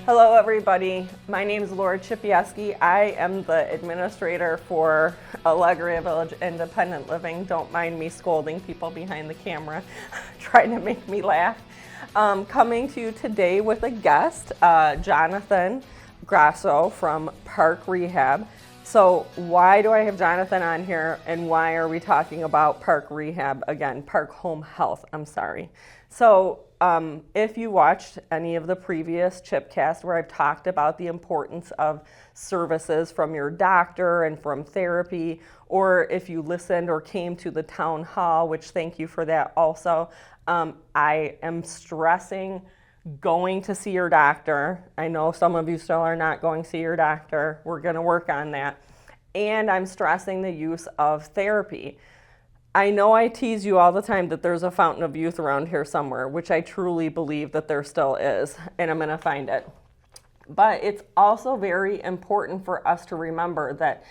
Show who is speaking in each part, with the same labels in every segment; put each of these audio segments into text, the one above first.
Speaker 1: Hello everybody, my name is Laura Chipieski. I am the administrator for Alegria Village Independent Living. Don't mind me scolding people behind the camera, trying to make me laugh. Coming to you today with a guest, Jonathan Grasso from Park Rehab. So why do I have Jonathan on here and why are we talking about Park Rehab again? Park Home Health, I'm sorry. So if you watched any of the previous Chipcast where I've talked about the importance of services from your doctor and from therapy, or if you listened or came to the town hall, which thank you for that also, I am stressing going to see your doctor. I know some of you still are not going to see your doctor. We're going to work on that. And I'm stressing the use of therapy. I know I tease you all the time that there's a fountain of youth around here somewhere, which I truly believe that there still is, and I'm going to find it. But it's also very important for us to remember that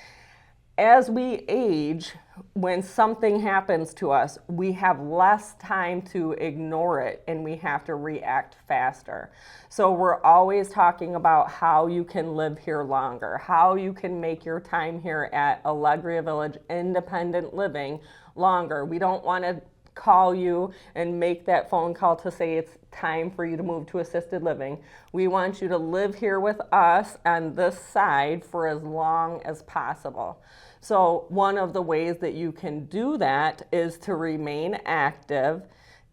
Speaker 1: as we age, when something happens to us, we have less time to ignore it and we have to react faster. So we're always talking about how you can live here longer, how you can make your time here at Alegria Village Independent Living longer. We don't want to call you and make that phone call to say it's time for you to move to assisted living. We want you to live here with us on this side for as long as possible. So one of the ways that you can do that is to remain active,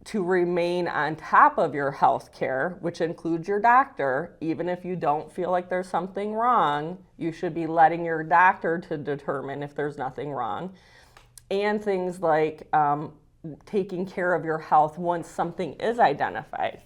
Speaker 1: to remain on top of your health care, which includes your doctor. Even if you don't feel like there's something wrong, you should be letting your doctor to determine if there's nothing wrong. And things like taking care of your health once something is identified.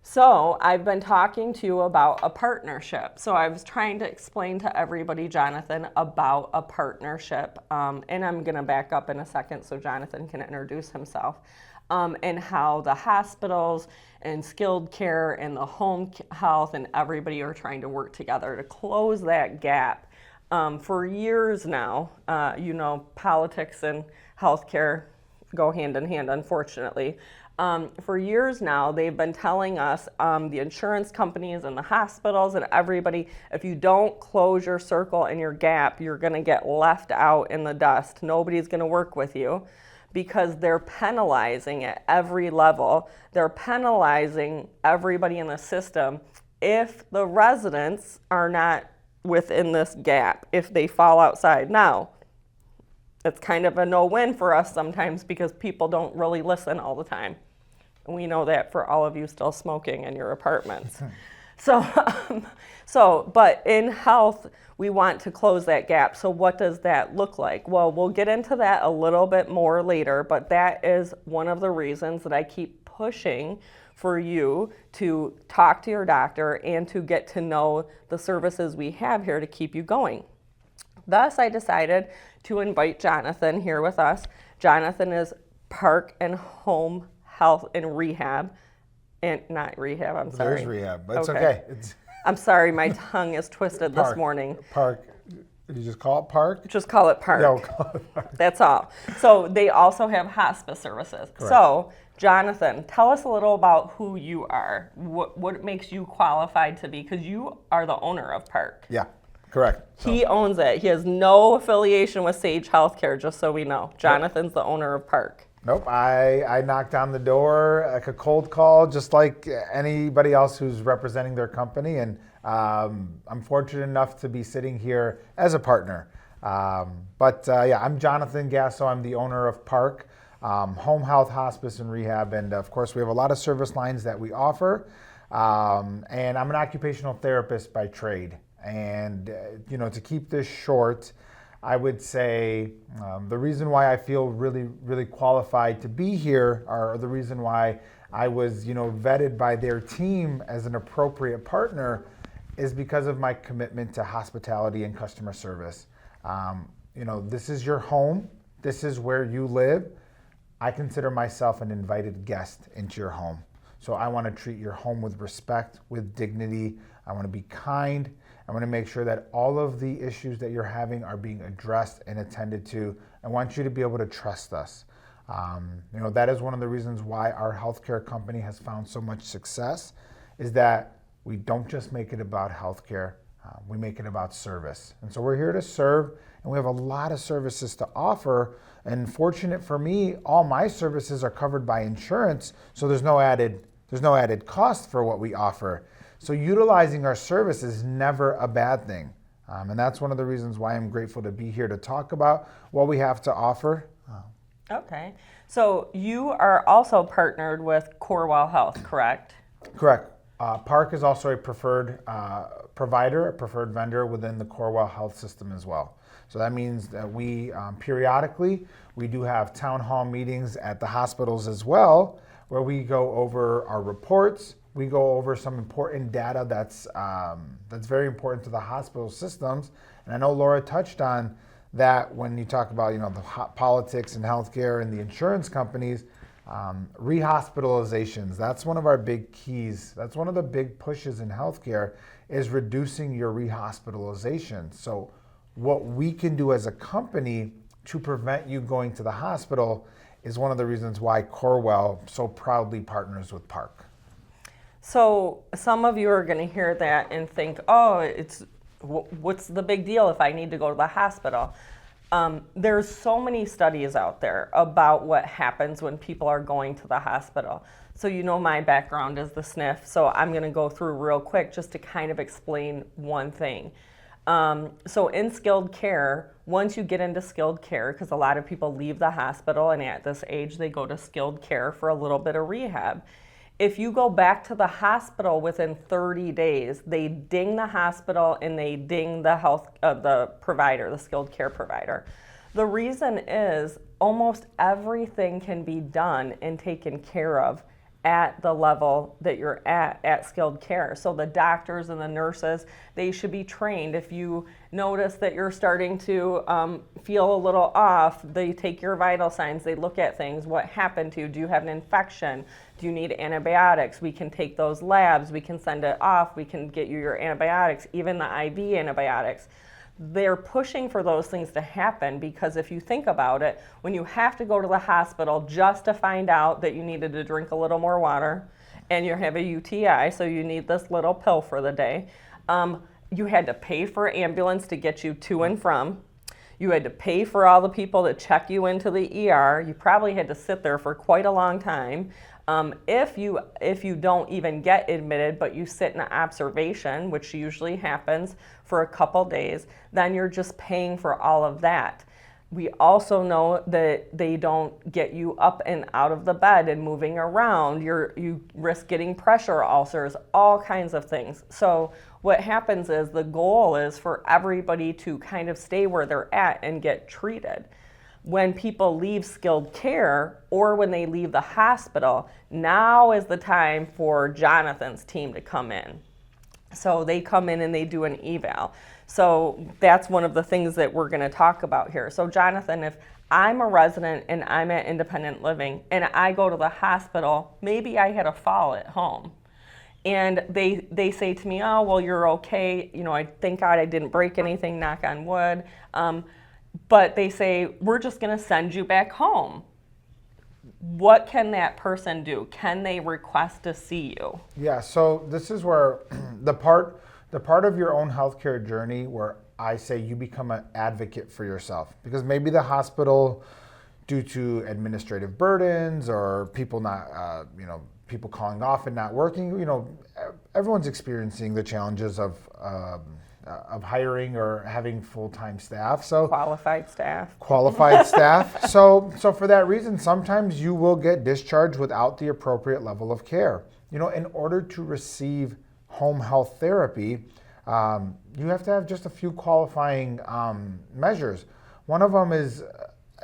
Speaker 1: So I've been talking to you about a partnership. So I was trying to explain to everybody, Jonathan, about a partnership. And I'm going to back up in a second so Jonathan can introduce himself. And how the hospitals and skilled care and the home health and everybody are trying to work together to close that gap. For years now, politics and healthcare go hand in hand, unfortunately. For years now, they've been telling us, the insurance companies and the hospitals and everybody, if you don't close your circle and your gap, you're going to get left out in the dust. Nobody's going to work with you because they're penalizing at every level. They're penalizing everybody in the system if the residents are not within this gap, if they fall outside. Now, it's kind of a no-win for us sometimes because people don't really listen all the time. And we know that for all of you still smoking in your apartments. But in health, we want to close that gap. So what does that look like? Well, we'll get into that a little bit more later, but that is one of the reasons that I keep pushing for you to talk to your doctor and to get to know the services we have here to keep you going. Thus, I decided to invite Jonathan here with us. Jonathan is Park and Home Health and Rehab, and not rehab, I'm sorry.
Speaker 2: There's rehab, but it's okay.
Speaker 1: I'm sorry, my tongue is twisted
Speaker 2: Park,
Speaker 1: this morning.
Speaker 2: Park, you just call it Park?
Speaker 1: Just call it Park.
Speaker 2: Yeah, we'll call it Park.
Speaker 1: That's all. So they also have hospice services.
Speaker 2: Correct.
Speaker 1: So, Jonathan, tell us a little about who you are. What makes you qualified to be, because you are the owner of Park.
Speaker 2: Yeah, correct.
Speaker 1: He owns it. He has no affiliation with Sage Healthcare, just so we know. Jonathan's the owner of Park.
Speaker 2: Nope, I knocked on the door like a cold call, just like anybody else who's representing their company, and I'm fortunate enough to be sitting here as a partner. I'm Jonathan Grasso. I'm the owner of Park, Home Health, Hospice, and Rehab, and of course we have a lot of service lines that we offer, and I'm an occupational therapist by trade. And to keep this short, I would say the reason why I feel really, really qualified to be here, or the reason why I was, vetted by their team as an appropriate partner, is because of my commitment to hospitality and customer service. This is your home. This is where you live. I consider myself an invited guest into your home. So I want to treat your home with respect, with dignity. I want to be kind. I want to make sure that all of the issues that you're having are being addressed and attended to. I want you to be able to trust us. That is one of the reasons why our healthcare company has found so much success, is that we don't just make it about healthcare, we make it about service. And so we're here to serve, and we have a lot of services to offer. And fortunate for me, all my services are covered by insurance, so there's no added cost for what we offer. So utilizing our service is never a bad thing. And that's one of the reasons why I'm grateful to be here to talk about what we have to offer.
Speaker 1: Okay. So you are also partnered with Corewell Health, correct?
Speaker 2: Correct. Park is also a preferred provider, a preferred vendor within the Corewell Health system as well. So that means that we periodically, we do have town hall meetings at the hospitals as well, where we go over our reports. We go over some important data that's very important to the hospital systems. And I know Laura touched on that when you talk about the politics and healthcare and the insurance companies. Rehospitalizations, that's one of our big keys. That's one of the big pushes in healthcare, is reducing your rehospitalization. So what we can do as a company to prevent you going to the hospital is one of the reasons why Corewell so proudly partners with Park.
Speaker 1: So some of you are going to hear that and think, oh, what's the big deal if I need to go to the hospital? There's so many studies out there about what happens when people are going to the hospital. So my background is the SNF, so I'm going to go through real quick just to kind of explain one thing. So in skilled care, once you get into skilled care, because a lot of people leave the hospital and at this age they go to skilled care for a little bit of rehab. If you go back to the hospital within 30 days, they ding the hospital and they ding the provider, the skilled care provider. The reason is almost everything can be done and taken care of at the level that you're at skilled care. So the doctors and the nurses, they should be trained. If you notice that you're starting to feel a little off, they take your vital signs, they look at things. What happened to you? Do you have an infection? Do you need antibiotics? We can take those labs, we can send it off, we can get you your antibiotics, even the IV antibiotics. They're pushing for those things to happen because if you think about it, when you have to go to the hospital just to find out that you needed to drink a little more water and you have a UTI, so you need this little pill for the day, you had to pay for an ambulance to get you to and from. You had to pay for all the people to check you into the ER. You probably had to sit there for quite a long time. If you don't even get admitted, but you sit in observation, which usually happens for a couple days, then you're just paying for all of that. We also know that they don't get you up and out of the bed and moving around. You risk getting pressure ulcers, all kinds of things. So what happens is the goal is for everybody to kind of stay where they're at and get treated. When people leave skilled care or when they leave the hospital, now is the time for Jonathan's team to come in. So they come in and they do an eval. So that's one of the things that we're going to talk about here. So Jonathan, if I'm a resident and I'm at independent living and I go to the hospital, maybe I had a fall at home. And they say to me, oh, well, you're okay. I thank God I didn't break anything, knock on wood. But they say, we're just going to send you back home. What can that person do? Can they request to see you?
Speaker 2: Yeah, so this is where the part of your own healthcare journey where I say you become an advocate for yourself. Because maybe the hospital, due to administrative burdens or people not, people calling off and not working, everyone's experiencing the challenges of hiring or having full-time staff. So
Speaker 1: qualified staff.
Speaker 2: So for that reason, sometimes you will get discharged without the appropriate level of care. In order to receive home health therapy, you have to have just a few qualifying measures. One of them is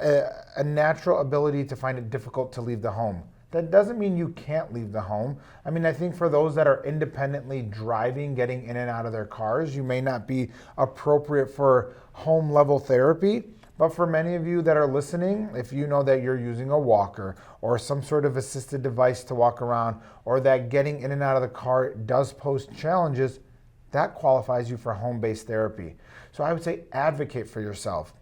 Speaker 2: a natural ability to find it difficult to leave the home. That doesn't mean you can't leave the home. I think for those that are independently driving, getting in and out of their cars, you may not be appropriate for home level therapy. But for many of you that are listening, if you know that you're using a walker or some sort of assisted device to walk around, or that getting in and out of the car does pose challenges, that qualifies you for home-based therapy. So I would say advocate for yourself.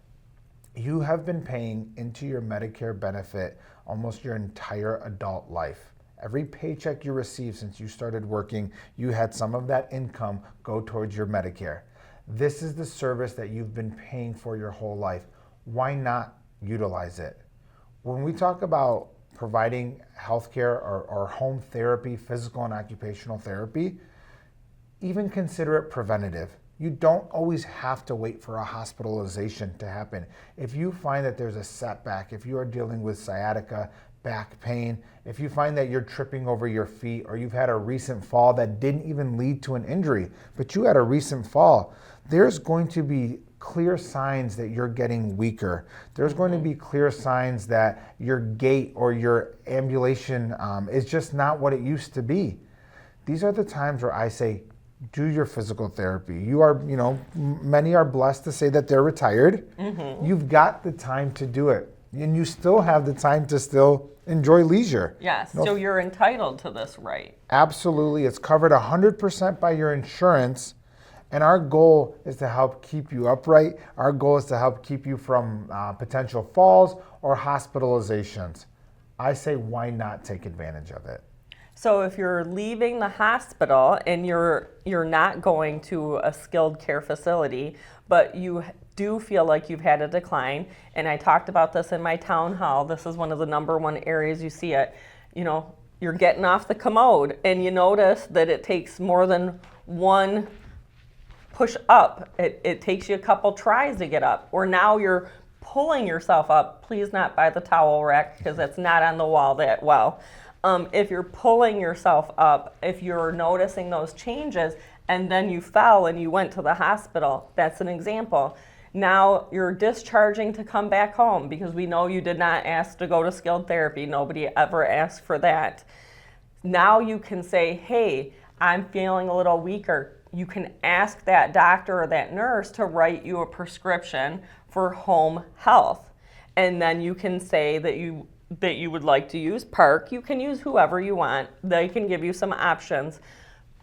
Speaker 2: You have been paying into your Medicare benefit almost your entire adult life. Every paycheck you received since you started working, you had some of that income go towards your Medicare. This is the service that you've been paying for your whole life. Why not utilize it? When we talk about providing healthcare or home therapy, physical and occupational therapy, even consider it preventative. You don't always have to wait for a hospitalization to happen. If you find that there's a setback, if you are dealing with sciatica, back pain, if you find that you're tripping over your feet, or you've had a recent fall that didn't even lead to an injury, but you had a recent fall, there's going to be clear signs that you're getting weaker. There's going to be clear signs that your gait or your ambulation is just not what it used to be. These are the times where I say, do your physical therapy. You are, many are blessed to say that they're retired. You've got the time to do it. And you still have the time to still enjoy leisure.
Speaker 1: Yes, so you're entitled to this right.
Speaker 2: Absolutely. It's covered 100% by your insurance. And our goal is to help keep you upright. Our goal is to help keep you from potential falls or hospitalizations. I say, why not take advantage of it?
Speaker 1: So if you're leaving the hospital and you're not going to a skilled care facility, but you do feel like you've had a decline, and I talked about this in my town hall, this is one of the number one areas you see it, you're getting off the commode and you notice that it takes more than one push up. It takes you a couple tries to get up, or now you're pulling yourself up. Please not by the towel rack, because it's not on the wall that well. If you're pulling yourself up, if you're noticing those changes and then you fell and you went to the hospital, that's an example. Now you're discharging to come back home, because we know you did not ask to go to skilled therapy. Nobody ever asked for that. Now you can say, hey, I'm feeling a little weaker. You can ask that doctor or that nurse to write you a prescription for home health. And then you can say that you would like to use Park. You can use whoever you want. They can give you some options.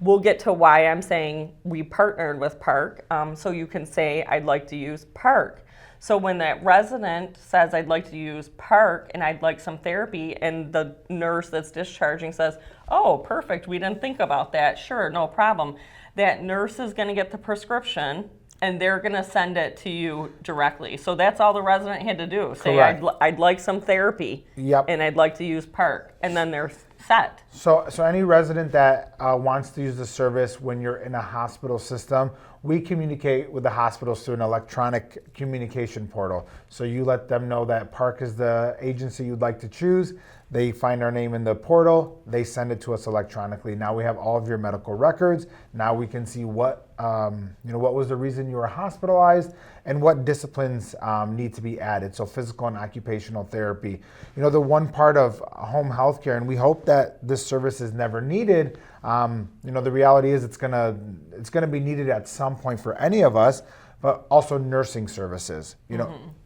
Speaker 1: We'll get to why I'm saying we partnered with Park. So you can say, I'd like to use Park. So when that resident says, I'd like to use Park and I'd like some therapy, and the nurse that's discharging says, oh, perfect, we didn't think about that. Sure, no problem. That nurse is going to get the prescription and they're going to send it to you directly. So that's all the resident had to do. Say, I'd like some therapy.
Speaker 2: Yep.
Speaker 1: And I'd like to use Park. And then they're set.
Speaker 2: So any resident that wants to use the service when you're in a hospital system, we communicate with the hospitals through an electronic communication portal. So you let them know that Park is the agency you'd like to choose. They find our name in the portal. They send it to us electronically. Now we have all of your medical records. Now we can see what was the reason you were hospitalized and what disciplines need to be added. So physical and occupational therapy. The one part of home health care, and we hope that this service is never needed. The reality is it's gonna be needed at some point for any of us, but also nursing services.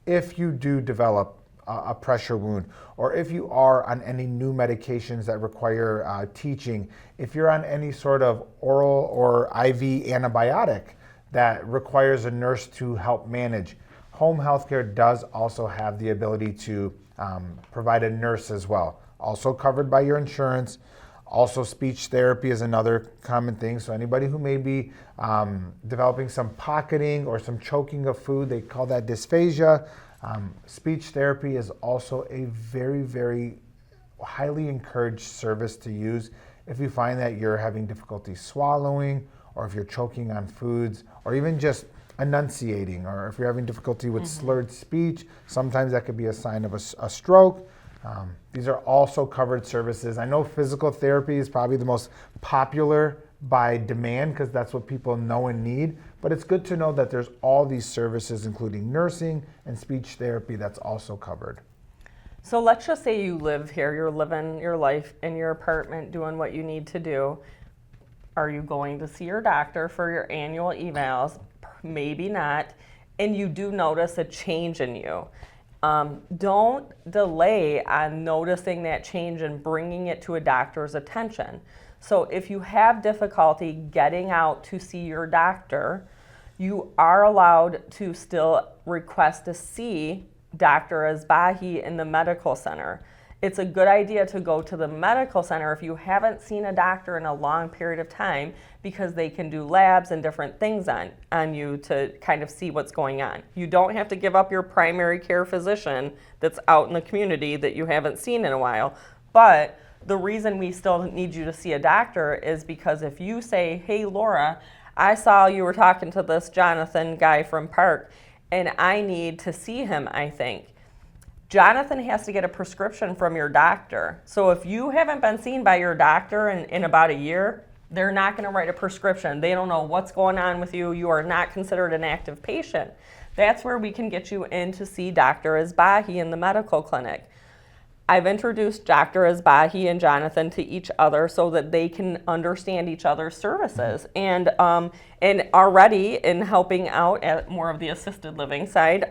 Speaker 2: If you do develop a pressure wound, or if you are on any new medications that require teaching, if you're on any sort of oral or IV antibiotic that requires a nurse to help manage, home healthcare does also have the ability to provide a nurse as well, also covered by your insurance. Also, speech therapy is another common thing. So anybody who may be developing some pocketing or some choking of food, they call that dysphagia. Speech therapy is also a very, very highly encouraged service to use if you find that you're having difficulty swallowing, or if you're choking on foods, or even just enunciating, or if you're having difficulty with slurred speech. Sometimes that could be a sign of a stroke. These are also covered services. I know physical therapy is probably the most popular by demand, because that's what people know and need. But it's good to know that there's all these services, including nursing and speech therapy, that's also covered.
Speaker 1: So let's just say you live here, you're living your life in your apartment, doing what you need to do. Are you going to see your doctor for your annual evals? Maybe not. And you do notice a change in you. Don't delay on noticing that change and bringing it to a doctor's attention. So if you have difficulty getting out to see your doctor, you are allowed to still request to see Dr. Asbahi in the medical center. it's a good idea to go to the medical center if you haven't seen a doctor in a long period of time, because they can do labs and different things on you to kind of see what's going on. You don't have to give up your primary care physician that's out in the community that you haven't seen in a while. But the reason we still need you to see a doctor is because if you say, hey, Laura, I saw you were talking to this Jonathan guy from Park, and I need to see him, I think. Jonathan has to get a prescription from your doctor. So if you haven't been seen by your doctor in about a year, they're not going to write a prescription. They don't know what's going on with you. You are not considered an active patient. That's where we can get you in to see Dr. Asbahi in the medical clinic. I've introduced Dr. Asbahi and Jonathan to each other so that they can understand each other's services. And already in helping out at more of the assisted living side,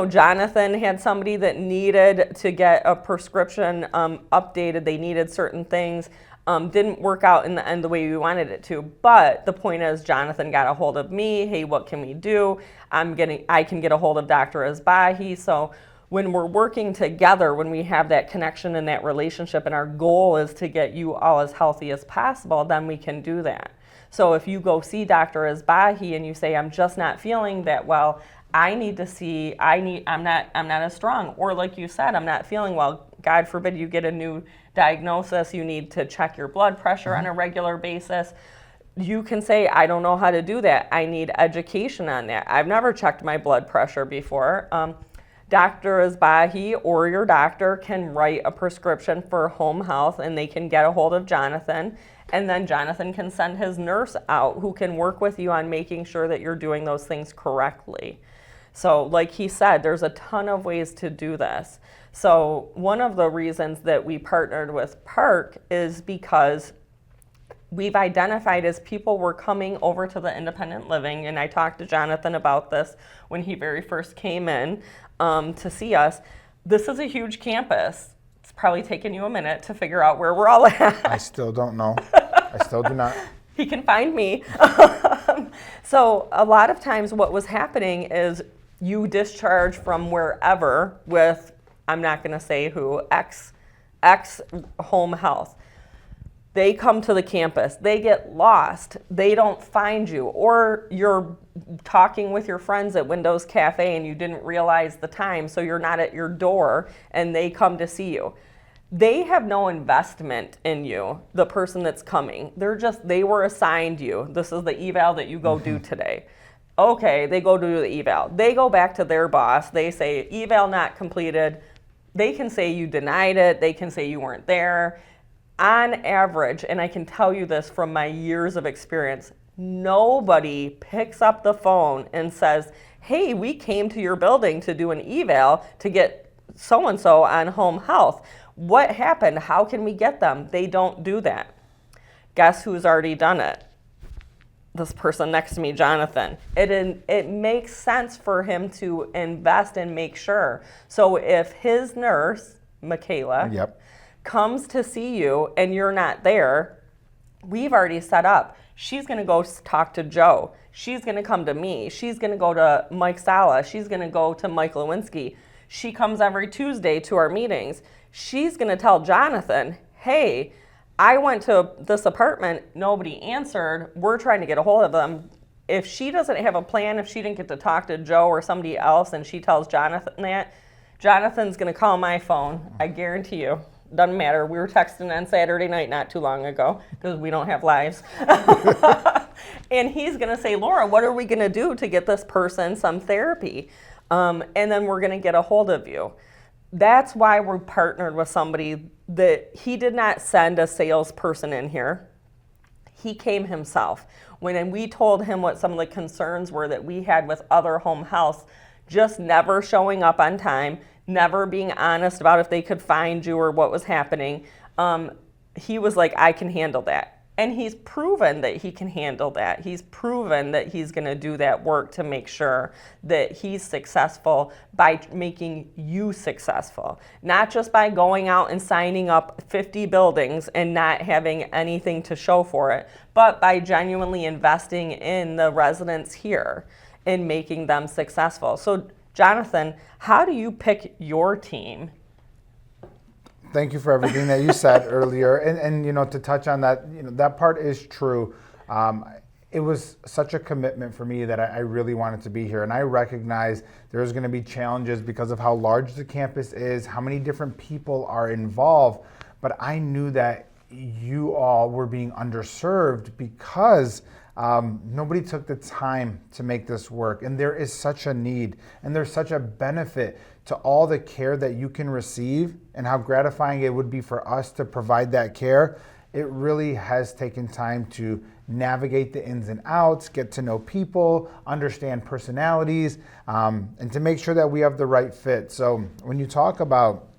Speaker 1: Jonathan had somebody that needed to get a prescription updated. They needed certain things. Didn't work out in the end the way we wanted it to. But the point is, Jonathan got a hold of me. Hey, what can we do? I can get a hold of Dr. Asbahi. So when we're working together, when we have that connection and that relationship, and our goal is to get you all as healthy as possible, then we can do that. So if you go see Dr. Asbahi and you say, I'm just not feeling that well, I'm not as strong. Or like you said, I'm not feeling well. God forbid you get a new diagnosis, you need to check your blood pressure on a regular basis. You can say, I don't know how to do that. I need education on that. I've never checked my blood pressure before. Dr. Asbahi or your doctor can write a prescription for home health, and they can get a hold of Jonathan, and then Jonathan can send his nurse out who can work with you on making sure that you're doing those things correctly. So like he said, there's a ton of ways to do this. So one of the reasons that we partnered with Park is because we've identified as people were coming over to the independent living, and I talked to Jonathan about this when he very first came in to see us. This is a huge campus. It's probably taken you a minute to figure out where we're all at.
Speaker 2: I still don't know. I still do not.
Speaker 1: He can find me. So a lot of times what was happening is you discharge from wherever with, I'm not going to say who, X home health. They come to the campus, they get lost, they don't find you, or you're talking with your friends at Windows Cafe and you didn't realize the time, so you're not at your door and they come to see you. They have no investment in you, the person that's coming. They were assigned you. This is the eval that you go do today. Okay, they go do the eval. They go back to their boss. They say, eval not completed. They can say you denied it. They can say you weren't there. On average, and I can tell you this from my years of experience, nobody picks up the phone and says, hey, we came to your building to do an eval to get so-and-so on home health. What happened? How can we get them? They don't do that. Guess who's already done it? This person next to me, Jonathan. It makes sense for him to invest and make sure. So if his nurse, Michaela, comes to see you and you're not there, we've already set up. She's going to go talk to Joe. She's going to come to me. She's going to go to Mike Sala. She's going to go to Mike Lewinsky. She comes every Tuesday to our meetings. She's going to tell Jonathan, hey, I went to this apartment, nobody answered, we're trying to get a hold of them. If she doesn't have a plan, if she didn't get to talk to Joe or somebody else and she tells Jonathan that, Jonathan's going to call my phone, I guarantee you. Doesn't matter. We were texting on Saturday night not too long ago because we don't have lives. And he's going to say, Laura, what are we going to do to get this person some therapy? And then we're going to get a hold of you. That's why we're partnered with somebody that he did not send a salesperson in here. He came himself. When we told him what some of the concerns were that we had with other home health, just never showing up on time, never being honest about if they could find you or what was happening, he was like, I can handle that. And he's proven that he can handle that. He's proven that he's going to do that work to make sure that he's successful by making you successful. Not just by going out and signing up 50 buildings and not having anything to show for it, but by genuinely investing in the residents here and making them successful. So, Jonathan, how do you pick your team?
Speaker 2: thank you for everything that you said earlier. And to touch on that, that part is true. It was such a commitment for me that I really wanted to be here. And I recognize there's going to be challenges because of how large the campus is, how many different people are involved. But I knew that you all were being underserved because nobody took the time to make this work. And there is such a need, and there's such a benefit to all the care that you can receive, and how gratifying it would be for us to provide that care. It really has taken time to navigate the ins and outs, get to know people, understand personalities, and to make sure that we have the right fit. So when you talk about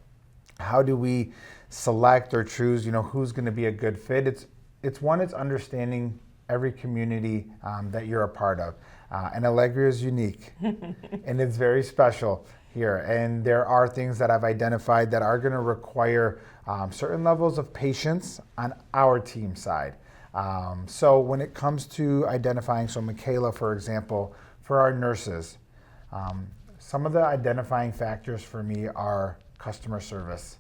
Speaker 2: how do we select or choose, who's going to be a good fit, it's understanding every community that you're a part of. And Alegria is unique and it's very special here. And there are things that I've identified that are going to require certain levels of patience on our team side. So when it comes to identifying, so Michaela, for example, for our nurses, some of the identifying factors for me are customer service.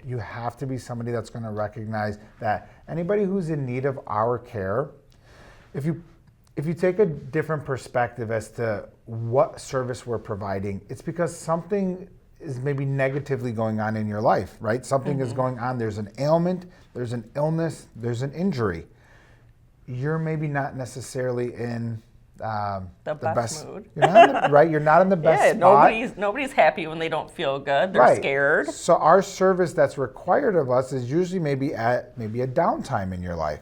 Speaker 2: You have to be somebody that's going to recognize that anybody who's in need of our care, if you take a different perspective as to what service we're providing, it's because something is maybe negatively going on in your life, right? Something is going on. There's an ailment, there's an illness, there's an injury. You're maybe not necessarily in
Speaker 1: the best mood.
Speaker 2: You're not right? You're not in the best spot.
Speaker 1: Nobody's happy when they don't feel good. They're scared.
Speaker 2: So our service that's required of us is usually maybe a downtime in your life.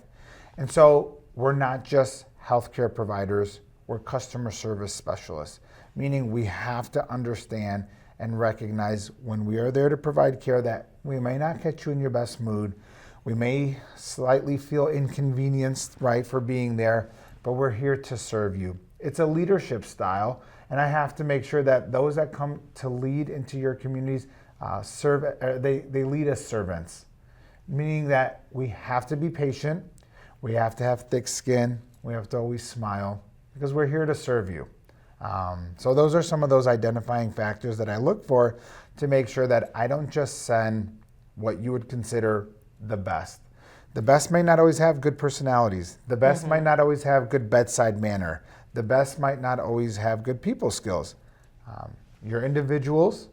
Speaker 2: And so we're not just healthcare providers, we're customer service specialists, meaning we have to understand and recognize when we are there to provide care that we may not get you in your best mood. We may slightly feel inconvenienced, right, for being there, but we're here to serve you. It's a leadership style, and I have to make sure that those that come to lead into your communities they lead as servants, meaning that we have to be patient, we have to have thick skin, we have to always smile, because we're here to serve you. So those are some of those identifying factors that I look for to make sure that I don't just send what you would consider the best. The best may not always have good personalities. The best might not always have good bedside manner. The best might not always have good people skills. You're individuals.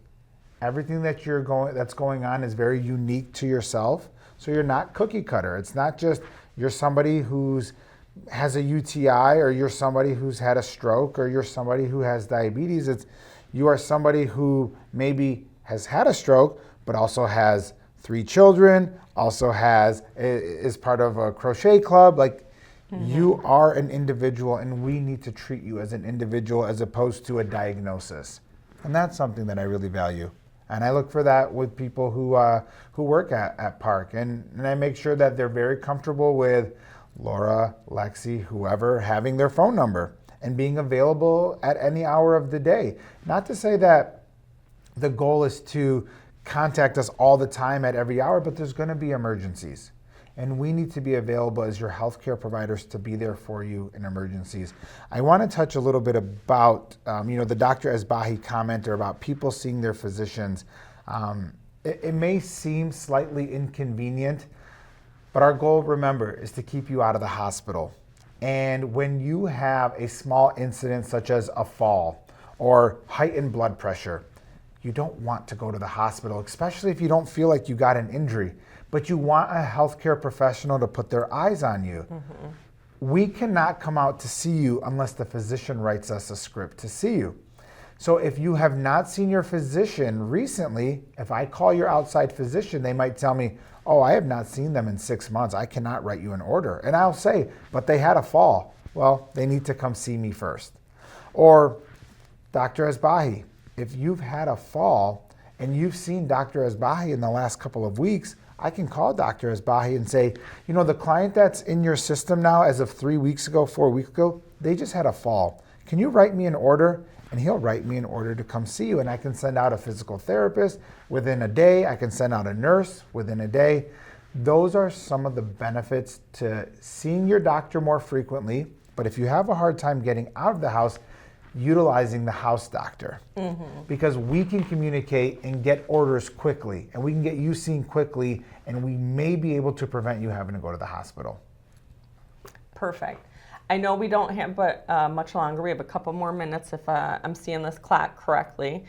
Speaker 2: Everything that's going on is very unique to yourself. So you're not cookie cutter. It's not just you're somebody who's has a UTI, or you're somebody who's had a stroke, or you're somebody who has diabetes. You are somebody who maybe has had a stroke, but also has 3 children, also is part of a crochet club. You are an individual, and we need to treat you as an individual as opposed to a diagnosis. And that's something that I really value. And I look for that with people who work at Park. And I make sure that they're very comfortable with Laura, Lexi, whoever, having their phone number and being available at any hour of the day. Not to say that the goal is to contact us all the time at every hour, but there's going to be emergencies. And we need to be available as your healthcare providers to be there for you in emergencies. I want to touch a little bit about, the Dr. Esbahi comment about people seeing their physicians. It may seem slightly inconvenient, but our goal, remember, is to keep you out of the hospital. And when you have a small incident such as a fall or heightened blood pressure, you don't want to go to the hospital, especially if you don't feel like you got an injury, but you want a healthcare professional to put their eyes on you. We cannot come out to see you unless the physician writes us a script to see you. So if you have not seen your physician recently, if I call your outside physician, they might tell me, oh, I have not seen them in 6 months. I cannot write you an order. And I'll say, but they had a fall. Well, they need to come see me first. Or Dr. Esbahi, if you've had a fall and you've seen Dr. Esbahi in the last couple of weeks, I can call Dr. Esbahi and say, the client that's in your system now as of 3 weeks ago, 4 weeks ago, they just had a fall. Can you write me an order? And he'll write me an order to come see you. And I can send out a physical therapist within a day. I can send out a nurse within a day. Those are some of the benefits to seeing your doctor more frequently. But if you have a hard time getting out of the house, utilizing the house doctor, because we can communicate and get orders quickly, and we can get you seen quickly, and we may be able to prevent you having to go to the hospital.
Speaker 1: Perfect. I know we don't have but much longer. We have a couple more minutes if I'm seeing this clock correctly.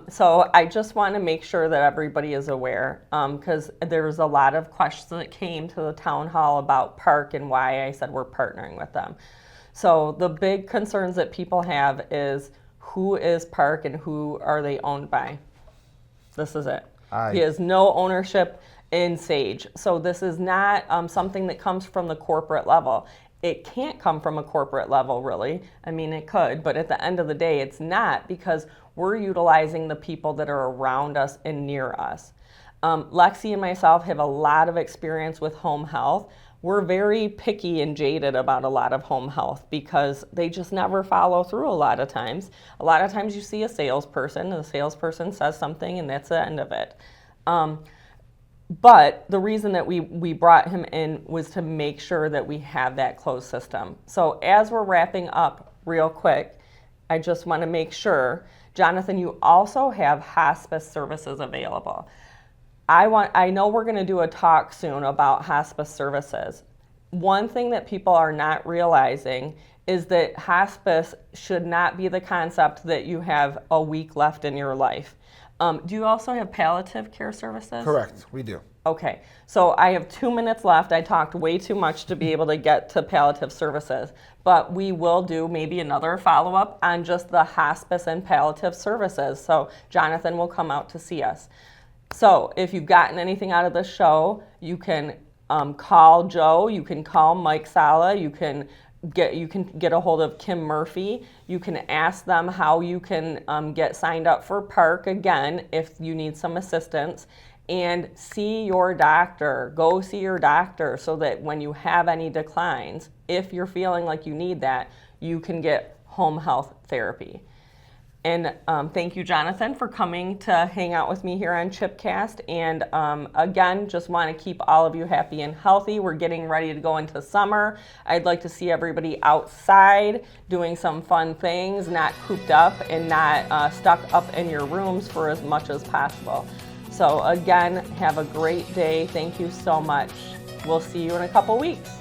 Speaker 1: So I just want to make sure that everybody is aware, because there's a lot of questions that came to the town hall about Park and why I said we're partnering with them. So the big concerns that people have is, who is Park and who are they owned by? This is it. He has no ownership in Sage. So this is not something that comes from the corporate level. It can't come from a corporate level, really. I mean, it could, but at the end of the day, it's not, because we're utilizing the people that are around us and near us. Lexi and myself have a lot of experience with home health. We're very picky and jaded about a lot of home health because they just never follow through a lot of times. A lot of times you see a salesperson, and the salesperson says something, and that's the end of it. But the reason that we brought him in was to make sure that we have that closed system. So as we're wrapping up real quick, I just want to make sure, Jonathan, you also have hospice services available. I know we're going to do a talk soon about hospice services. One thing that people are not realizing is that hospice should not be the concept that you have a week left in your life. Do you also have palliative care services?
Speaker 2: Correct, we do.
Speaker 1: Okay, so I have 2 minutes left. I talked way too much to be able to get to palliative services, but we will do maybe another follow-up on just the hospice and palliative services. So Jonathan will come out to see us. So if you've gotten anything out of this show, you can call Joe, you can call Mike Sala, you can get a hold of Kim Murphy. You can ask them how you can get signed up for Park again if you need some assistance, and see your doctor. Go see your doctor so that when you have any declines, if you're feeling like you need that, you can get home health therapy. And thank you, Jonathan, for coming to hang out with me here on Chipcast. And again, just want to keep all of you happy and healthy. We're getting ready to go into summer. I'd like to see everybody outside doing some fun things, not cooped up and not stuck up in your rooms for as much as possible. So again, have a great day. Thank you so much. We'll see you in a couple weeks.